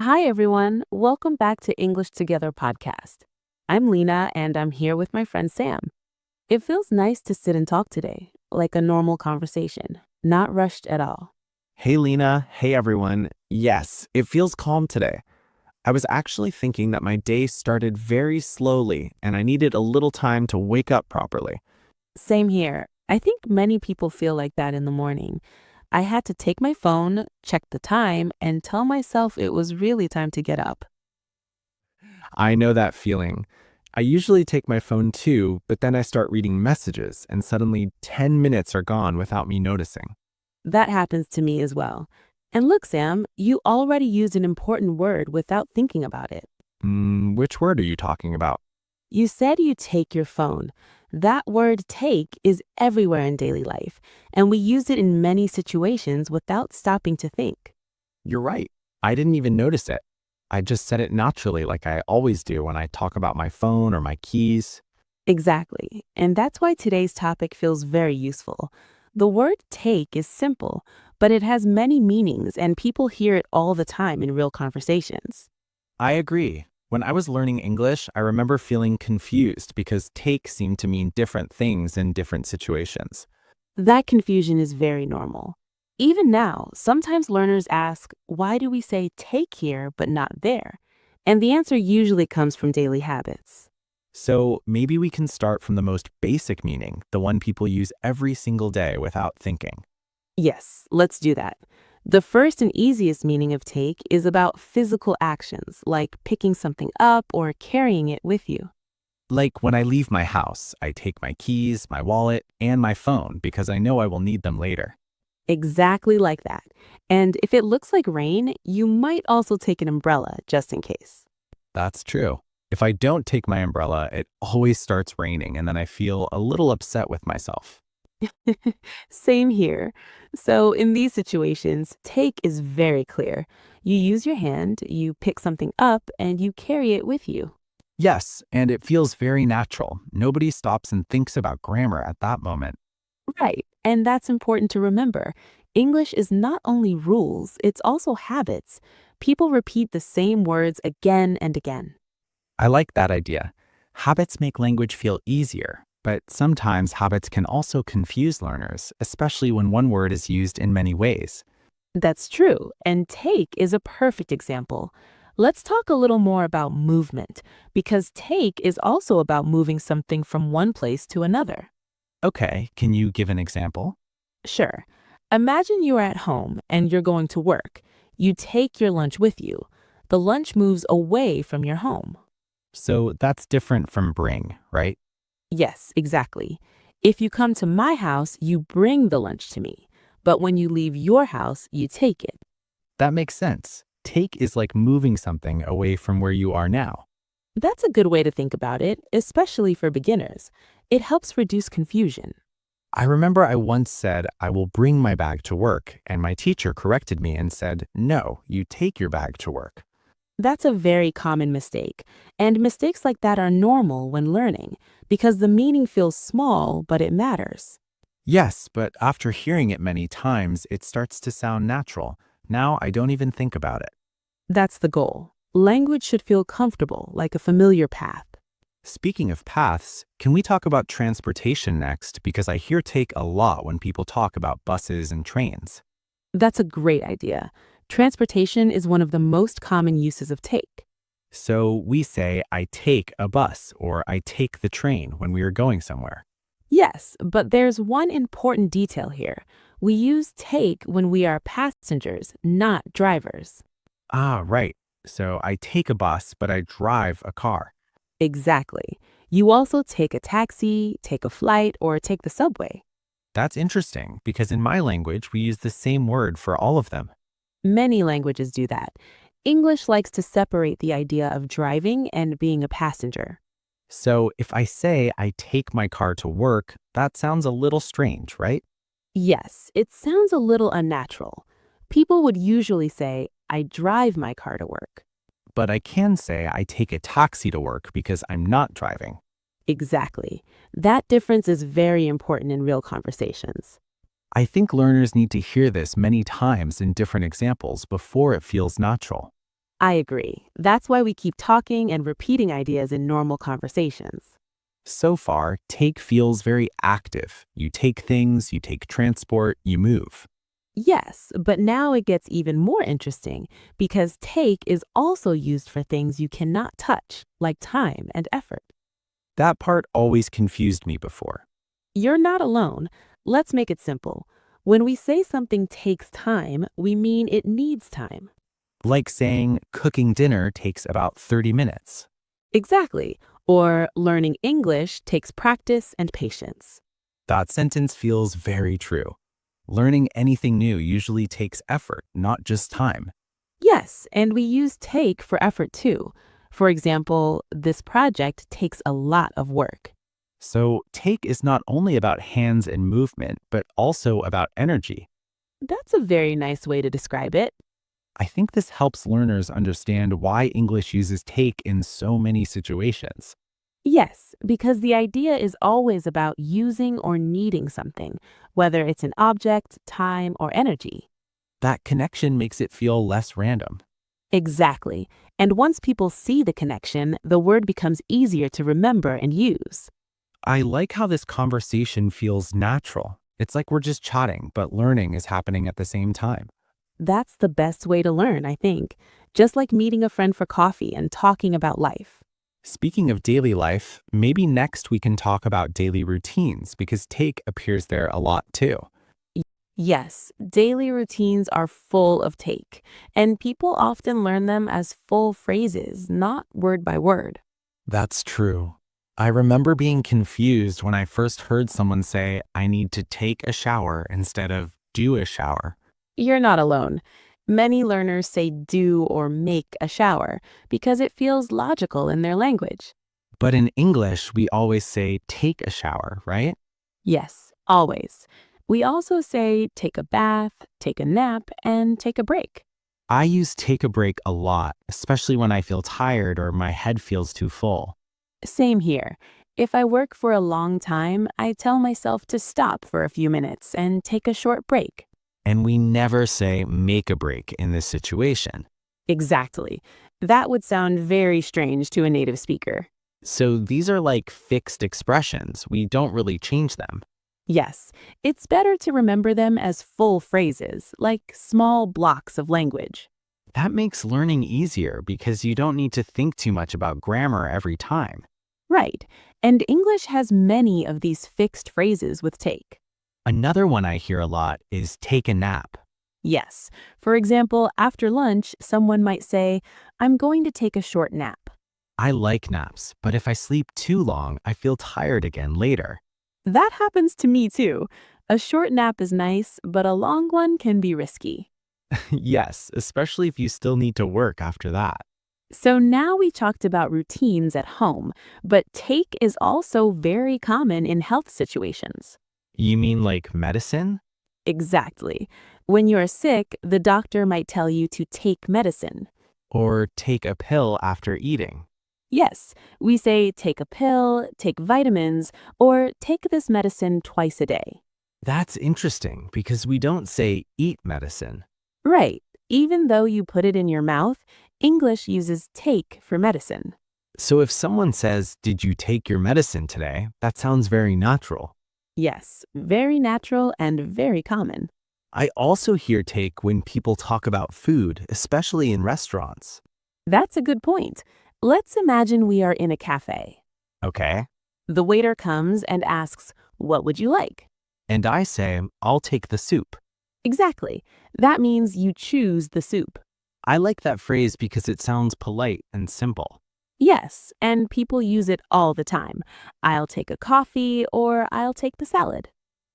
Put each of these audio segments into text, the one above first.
Hi, everyone. Welcome back to English Together podcast. I'm Lina, and I'm here with my friend Sam. It feels nice to sit and talk today, like a normal conversation, not rushed at all. Hey Lena, hey everyone. Yes, it feels calm today. I was actually thinking that my day started very slowly and I needed a little time to wake up properly. Same here. I think many people feel like that in the morning. I had to take my phone, check the time, and tell myself it was really time to get up. I know that feeling. I usually take my phone too, but then I start reading messages and suddenly 10 minutes are gone without me noticing. That happens to me as well. And look, Sam, you already used an important word without thinking about it. Which word are you talking about? You said you take your phone. That word take is everywhere in daily life, and we use it in many situations without stopping to think. You're right. I didn't even notice it. I just said it naturally like I always do when I talk about my phone or my keys. Exactly. And that's why today's topic feels very useful. The word take is simple, but it has many meanings, and people hear it all the time in real conversations. I agree. When I was learning English, I remember feeling confused because take seemed to mean different things in different situations. That confusion is very normal. Even now, sometimes learners ask, why do we say take here but not there? And the answer usually comes from daily habits. So maybe we can start from the most basic meaning, the one people use every single day without thinking. Yes, let's do that. The first and easiest meaning of take is about physical actions, like picking something up or carrying it with you. Like when I leave my house, I take my keys, my wallet, and my phone because I know I will need them later. Exactly like that. And if it looks like rain, you might also take an umbrella just in case. That's true. If I don't take my umbrella, it always starts raining and then I feel a little upset with myself. Same here. So, in these situations, take is very clear. You use your hand, you pick something up, and you carry it with you. Yes, and it feels very natural. Nobody stops and thinks about grammar at that moment. Right. And that's important to remember. English is not only rules, it's also habits. People repeat the same words again and again. I like that idea. Habits make language feel easier, but sometimes habits can also confuse learners, especially when one word is used in many ways. That's true. And take is a perfect example. Let's talk a little more about movement, because take is also about moving something from one place to another. Okay, can you give an example? Sure. Imagine you are at home and you're going to work. You take your lunch with you. The lunch moves away from your home. So that's different from bring, right? Yes, exactly. If you come to my house, you bring the lunch to me. But when you leave your house, you take it. That makes sense. Take is like moving something away from where you are now. That's a good way to think about it, especially for beginners. It helps reduce confusion. I remember I once said, I will bring my bag to work, and my teacher corrected me and said, no, you take your bag to work. That's a very common mistake. And mistakes like that are normal when learning because the meaning feels small, but it matters. Yes, but after hearing it many times, it starts to sound natural. Now I don't even think about it. That's the goal. Language should feel comfortable, like a familiar path. Speaking of paths, can we talk about transportation next? Because I hear take a lot when people talk about buses and trains. That's a great idea. Transportation is one of the most common uses of take. So we say, I take a bus or I take the train when we are going somewhere. Yes, but there's one important detail here. We use take when we are passengers, not drivers. Ah, right. So I take a bus, but I drive a car. Exactly. You also take a taxi, take a flight, or take the subway. That's interesting because in my language, we use the same word for all of them. Many languages do that. English likes to separate the idea of driving and being a passenger. So if I say I take my car to work, that sounds a little strange, right? Yes, it sounds a little unnatural. People would usually say, I drive my car to work. But I can say I take a taxi to work because I'm not driving. Exactly. That difference is very important in real conversations. I think learners need to hear this many times in different examples before it feels natural. I agree. That's why we keep talking and repeating ideas in normal conversations. So far, take feels very active. You take things, you take transport, you move. Yes, but now it gets even more interesting because take is also used for things you cannot touch, like time and effort. That part always confused me before. You're not alone. Let's make it simple. When we say something takes time, we mean it needs time. Like saying cooking dinner takes about 30 minutes. Exactly. Or learning English takes practice and patience. That sentence feels very true. Learning anything new usually takes effort, not just time. Yes, and we use take for effort too. For example, this project takes a lot of work. So, take is not only about hands and movement, but also about energy. That's a very nice way to describe it. I think this helps learners understand why English uses take in so many situations. Yes, because the idea is always about using or needing something, whether it's an object, time, or energy. That connection makes it feel less random. Exactly. And once people see the connection, the word becomes easier to remember and use. I like how this conversation feels natural. It's like we're just chatting, but learning is happening at the same time. That's the best way to learn, I think. Just like meeting a friend for coffee and talking about life. Speaking of daily life, maybe next we can talk about daily routines because take appears there a lot too. Yes, daily routines are full of take, and people often learn them as full phrases, not word by word. That's true. I remember being confused when I first heard someone say, I need to take a shower instead of do a shower. You're not alone. Many learners say do or make a shower because it feels logical in their language. But in English, we always say take a shower, right? Yes, always. We also say take a bath, take a nap, and take a break. I use take a break a lot, especially when I feel tired or my head feels too full. Same here. If I work for a long time, I tell myself to stop for a few minutes and take a short break. And we never say make a break in this situation. Exactly. That would sound very strange to a native speaker. So these are like fixed expressions. We don't really change them. Yes, it's better to remember them as full phrases, like small blocks of language. That makes learning easier because you don't need to think too much about grammar every time. Right, and English has many of these fixed phrases with take. Another one I hear a lot is take a nap. Yes, for example, after lunch, someone might say, I'm going to take a short nap. I like naps, but if I sleep too long, I feel tired again later. That happens to me too. A short nap is nice, but a long one can be risky. Yes, especially if you still need to work after that. So now we talked about routines at home, but take is also very common in health situations. You mean like medicine? Exactly. When you're sick, the doctor might tell you to take medicine. Or take a pill after eating? Yes, we say take a pill, take vitamins, or take this medicine twice a day. That's interesting because we don't say eat medicine. Right. Even though you put it in your mouth, English uses take for medicine. So if someone says, did you take your medicine today? That sounds very natural. Yes, very natural and very common. I also hear take when people talk about food, especially in restaurants. That's a good point. Let's imagine we are in a cafe. Okay. The waiter comes and asks, what would you like? And I say, I'll take the soup. Exactly. That means you choose the soup. I like that phrase because it sounds polite and simple. Yes, and people use it all the time. I'll take a coffee or I'll take the salad.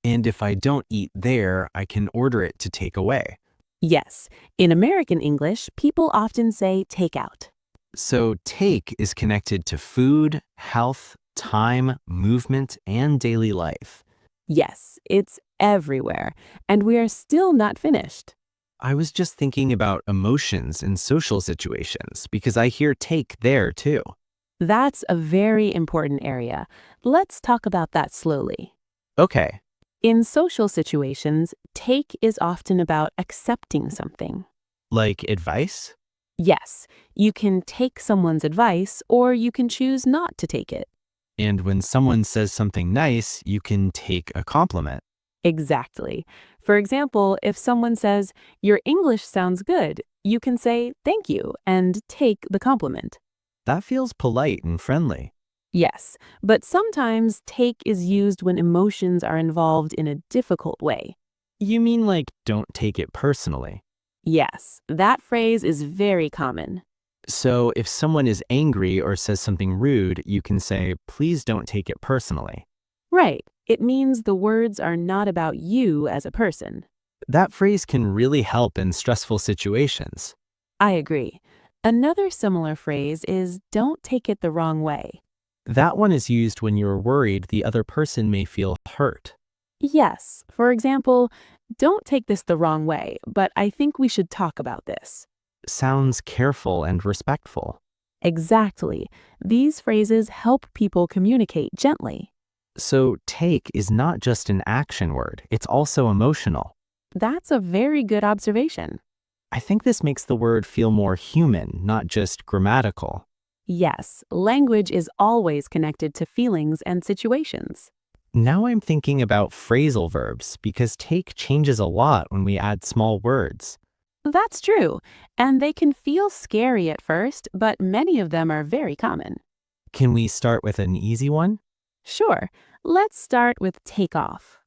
And if I don't eat there, I can order it to take away. Yes, in American English, people often say take out. So take is connected to food, health, time, movement, and daily life. Yes, it's everywhere, and we are still not finished. I was just thinking about emotions in social situations because I hear take there too. That's a very important area. Let's talk about that slowly. Okay, In social situations, take is often about accepting something. like advice? Yes, you can take someone's advice or you can choose not to take it. And when someone says something nice, you can take a compliment. Exactly. For example, if someone says, "Your English sounds good," you can say, "Thank you," and take the compliment. That feels polite and friendly. Yes, but sometimes take is used when emotions are involved in a difficult way. You mean like don't take it personally. Yes, that phrase is very common. So if someone is angry or says something rude, you can say, please don't take it personally. Right. It means the words are not about you as a person. That phrase can really help in stressful situations. I agree. Another similar phrase is "don't take it the wrong way." That one is used when you're worried the other person may feel hurt. Yes, for example, "Don't take this the wrong way, but I think we should talk about this." Sounds careful and respectful. Exactly. These phrases help people communicate gently. So take is not just an action word, it's also emotional. That's a very good observation. I think this makes the word feel more human, not just grammatical. Yes, language is always connected to feelings and situations. Now I'm thinking about phrasal verbs because take changes a lot when we add small words. That's true, and they can feel scary at first, but many of them are very common. Can we start with an easy one? Sure, let's start with take off.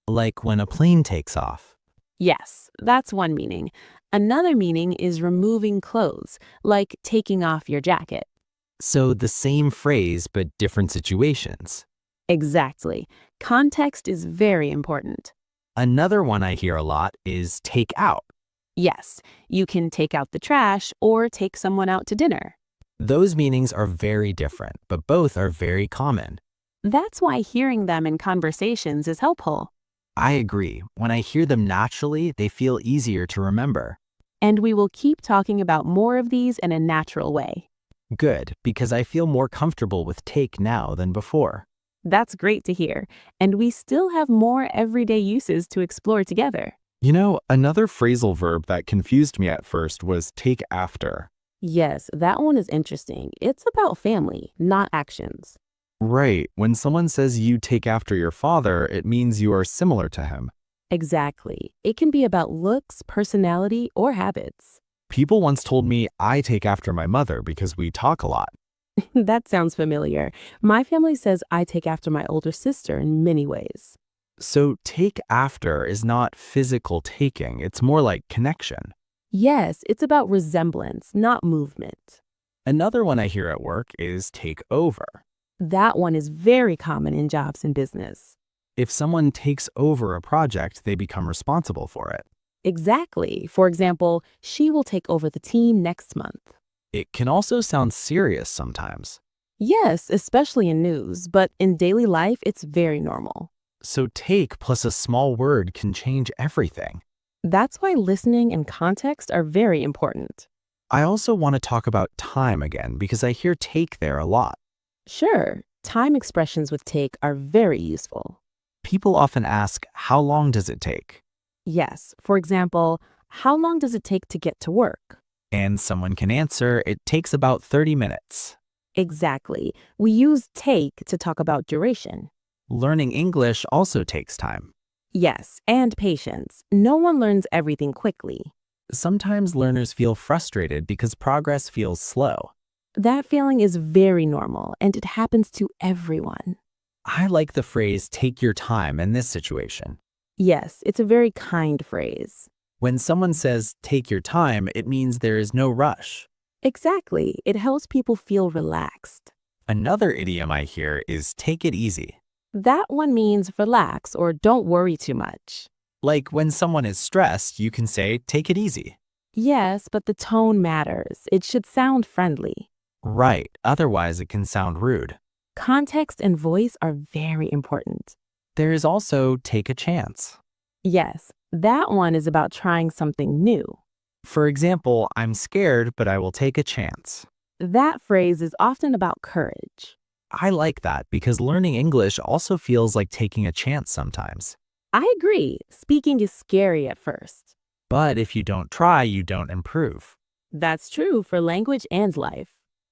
Like when a plane takes off. Yes, that's one meaning. Another meaning is removing clothes, like taking off your jacket. So the same phrase, but different situations. Exactly. Context is very important. Another one I hear a lot is take out. Yes, you can take out the trash or take someone out to dinner. Those meanings are very different, but both are very common. That's why hearing them in conversations is helpful. I agree. When I hear them naturally, they feel easier to remember. And we will keep talking about more of these in a natural way. Good, because I feel more comfortable with take now than before. That's great to hear, and we still have more everyday uses to explore together. You know, another phrasal verb that confused me at first was take after. Yes, that one is interesting. It's about family, not actions. Right. When someone says you take after your father, it means you are similar to him. Exactly. It can be about looks, personality, or habits. People once told me I take after my mother because we talk a lot. That sounds familiar. My family says I take after my older sister in many ways. So take after is not physical taking, it's more like connection. Yes, it's about resemblance, not movement. Another one I hear at work is take over. That one is very common in jobs and business. If someone takes over a project, they become responsible for it. Exactly. For example, "She will take over the team next month." It can also sound serious sometimes. Yes, especially in news, but in daily life, it's very normal. So take plus a small word can change everything. That's why listening and context are very important. I also want to talk about time again because I hear take there a lot. Sure, time expressions with take are very useful. People often ask, how long does it take? Yes, for example, "How long does it take to get to work?" And someone can answer, it takes about 30 minutes. Exactly. We use take to talk about duration. Learning English also takes time. Yes, and patience. No one learns everything quickly. Sometimes learners feel frustrated because progress feels slow. That feeling is very normal, and it happens to everyone. I like the phrase take your time in this situation. Yes, it's a very kind phrase. When someone says take your time, it means there is no rush. Exactly. It helps people feel relaxed. Another idiom I hear is take it easy. That one means relax or don't worry too much. Like when someone is stressed, you can say take it easy. Yes, but the tone matters. It should sound friendly. Right, otherwise it can sound rude. Context and voice are very important. There is also take a chance. Yes, that one is about trying something new. For example, I'm scared, but I will take a chance. That phrase is often about courage. I like that because learning English also feels like taking a chance sometimes. I agree. Speaking is scary at first. But if you don't try, you don't improve. That's true for language and life.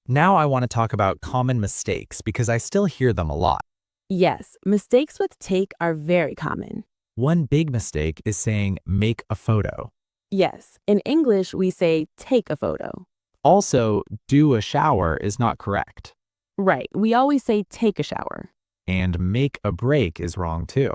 Now I want to talk about common mistakes because I still hear them a lot. Yes, mistakes with take are very common. One big mistake is saying make a photo. Yes, in English we say take a photo. Also, do a shower is not correct. Right, we always say take a shower. And make a break is wrong too.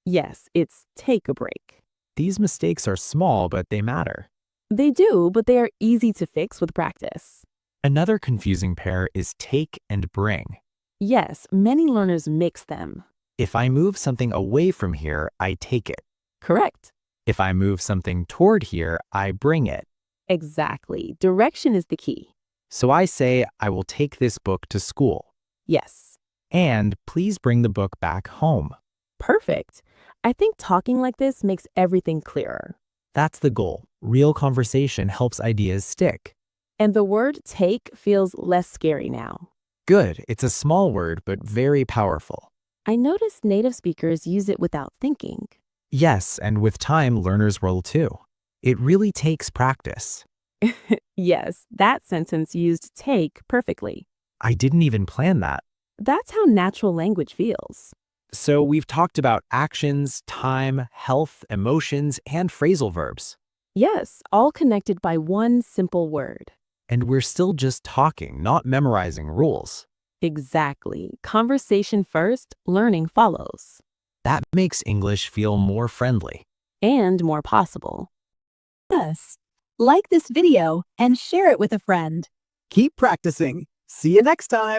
Yes, it's take a break. These mistakes are small, but they matter. They do, but they are easy to fix with practice. Another confusing pair is take and bring. Yes, many learners mix them. If I move something away from here, I take it. Correct. If I move something toward here, I bring it. Exactly. Direction is the key. So I say, I will take this book to school. Yes. And please bring the book back home. Perfect. I think talking like this makes everything clearer. That's the goal. Real conversation helps ideas stick. And the word take feels less scary now. Good. It's a small word, but very powerful. I noticed native speakers use it without thinking. Yes, and with time, learners will too. It really takes practice. Yes, that sentence used take perfectly. I didn't even plan that. That's how natural language feels. So we've talked about actions, time, health, emotions, and phrasal verbs. Yes, all connected by one simple word. And we're still just talking, not memorizing rules. Exactly. Conversation first, learning follows. That makes English feel more friendly. And more possible. Yes. Like this video and share it with a friend. Keep practicing. See you next time.